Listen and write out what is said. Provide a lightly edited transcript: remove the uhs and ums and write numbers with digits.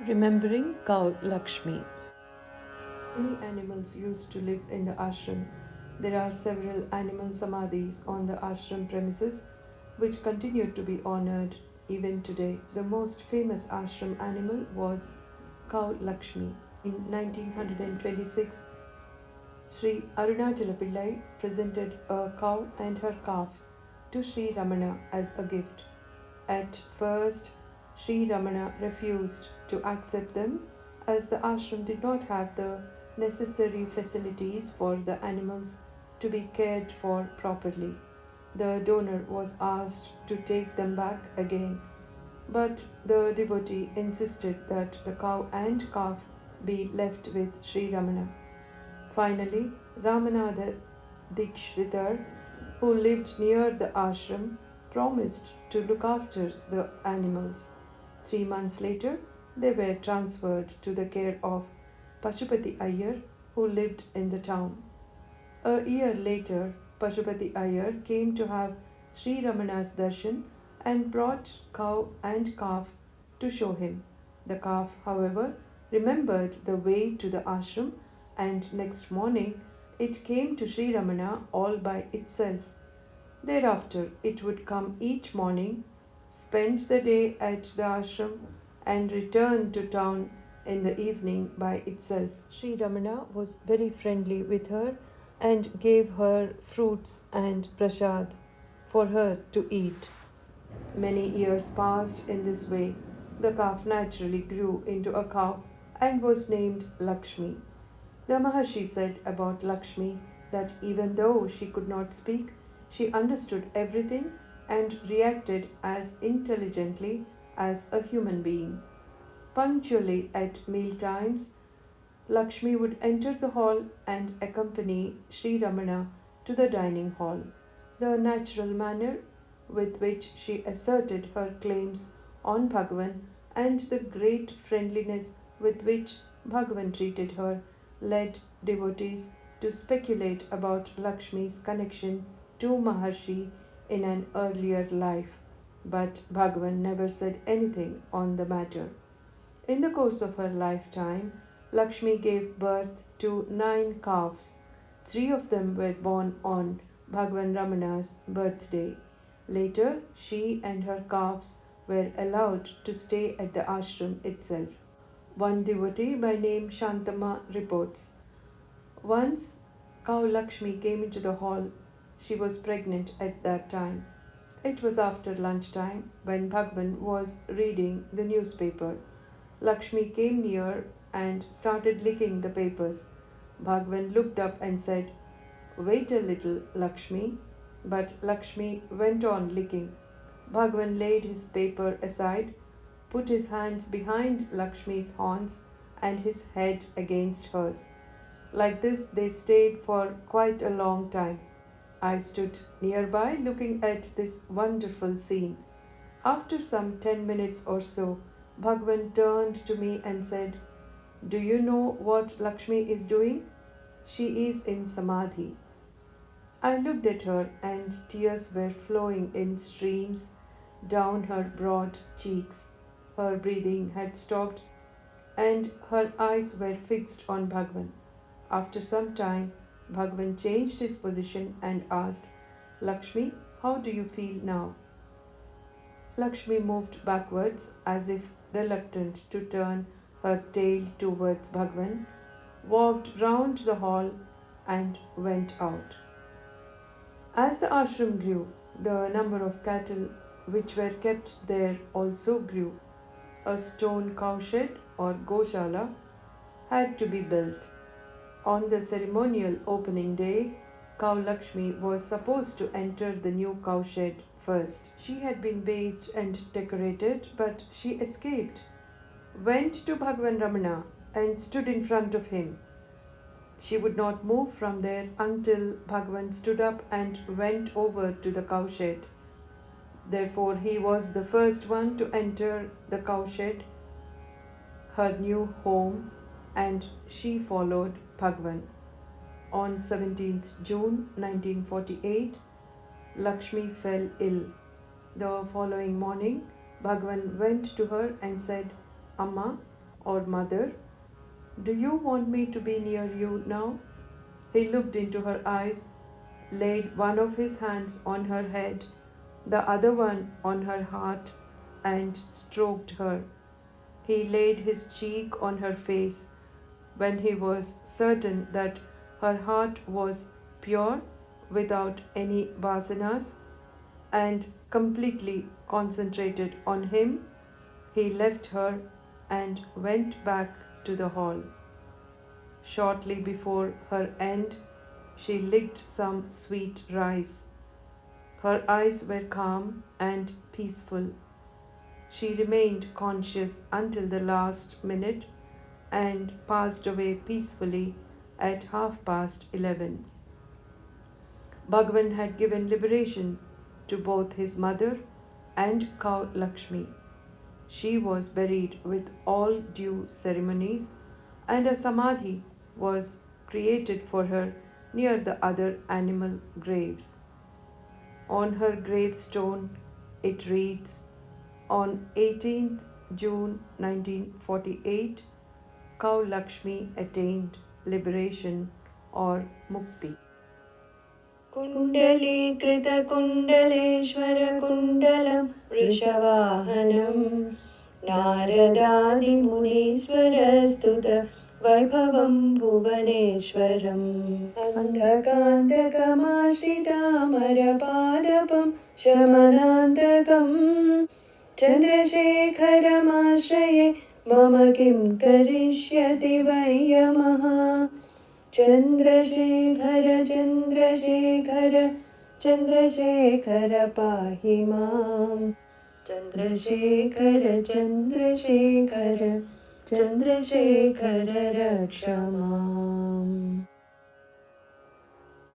Remembering Cow Lakshmi. Many animals used to live in the ashram. There are several animal samadhis on the ashram premises which continue to be honored even today. The most famous ashram animal was Cow Lakshmi. In 1926, Sri Arunachala Pillai presented a cow and her calf to Sri Ramana as a gift. At first, Sri Ramana refused to accept them as the ashram did not have the necessary facilities for the animals to be cared for properly. The donor was asked to take them back again, but the devotee insisted that the cow and calf be left with Sri Ramana. Finally, Ramanatha Dikshritar, who lived near the ashram, promised to look after the animals. 3 months later, they were transferred to the care of Pashupati Iyer, who lived in the town. A year later, Pashupati Iyer came to have Sri Ramana's darshan and brought cow and calf to show him. The calf, however, remembered the way to the ashram, and next morning it came to Sri Ramana all by itself. Thereafter, it would come each morning, spend the day at the ashram, and return to town in the evening by itself. Sri Ramana was very friendly with her and gave her fruits and prasad for her to eat. Many years passed in this way. The calf naturally grew into a cow and was named Lakshmi. The Maharshi said about Lakshmi that even though she could not speak, she understood everything and reacted as intelligently as a human being. Punctually at meal times, Lakshmi would enter the hall and accompany Sri Ramana to the dining hall. The natural manner with which she asserted her claims on Bhagavan and the great friendliness with which Bhagavan treated her led devotees to speculate about Lakshmi's connection to Maharshi in an earlier life, but Bhagavan never said anything on the matter. In the course of her lifetime, Lakshmi gave birth to 9 calves. 3 of them were born on Bhagavan Ramana's birthday. Later, she and her calves were allowed to stay at the ashram itself. One devotee by name Shantama reports, once Cow Lakshmi came into the hall. She was pregnant at that time. It was after lunchtime when Bhagwan was reading the newspaper. Lakshmi came near and started licking the papers. Bhagwan looked up and said, "Wait a little, Lakshmi." But Lakshmi went on licking. Bhagwan laid his paper aside, put his hands behind Lakshmi's horns and his head against hers. Like this, they stayed for quite a long time. I stood nearby looking at this wonderful scene. After some 10 minutes or so, Bhagwan turned to me and said, "Do you know what Lakshmi is doing? She is in Samadhi." I looked at her and tears were flowing in streams down her broad cheeks. Her breathing had stopped and her eyes were fixed on Bhagwan. After some time, Bhagwan changed his position and asked, "Lakshmi, how do you feel now?" Lakshmi moved backwards as if reluctant to turn her tail towards Bhagwan, walked round the hall and went out. As the ashram grew, the number of cattle which were kept there also grew. A stone cowshed or goshala had to be built. On the ceremonial opening day, Cow Lakshmi was supposed to enter the new cowshed first. She had been bathed and decorated, but she escaped, went to Bhagavan Ramana and stood in front of him. She would not move from there until Bhagavan stood up and went over to the cowshed. Therefore, he was the first one to enter the cowshed, her new home, and she followed Bhagwan. On 17th June 1948, Lakshmi fell ill. The following morning, Bhagwan went to her and said, "Amma, or mother? Do you want me to be near you now? He looked into her eyes, laid one of his hands on her head, the other one on her heart, and stroked her. He laid his cheek on her face when he was certain that her heart was pure without any vasanas and completely concentrated on him. He left her and went back to the hall. Shortly before her end, she licked some sweet rice. Her eyes were calm and peaceful. She remained conscious until the last minute and passed away peacefully at 11:30. Bhagavan had given liberation to both his mother and Cow Lakshmi. She was buried with all due ceremonies, and a samadhi was created for her near the other animal graves. On her gravestone, it reads, on 18th June 1948, Cow Lakshmi attained liberation or mukti. कुण्डलीकृतकुण्डलेश्वरकुण्डलं वृषवाहनं नारदादिमुनीश्वरस्तुत वैभवं भुवनेश्वरम् अन्धकान्तकमाश्रितामरपादपं शमनान्तकं चन्द्रशेखरमाश्रये मम किं करिष्यति वै यमः चन्द्रशेखर चन्द्रशेखर चन्द्रशेखर पाहि मां चन्द्रशेखर चन्द्रशेखर चन्द्रशेखर रक्ष माम्।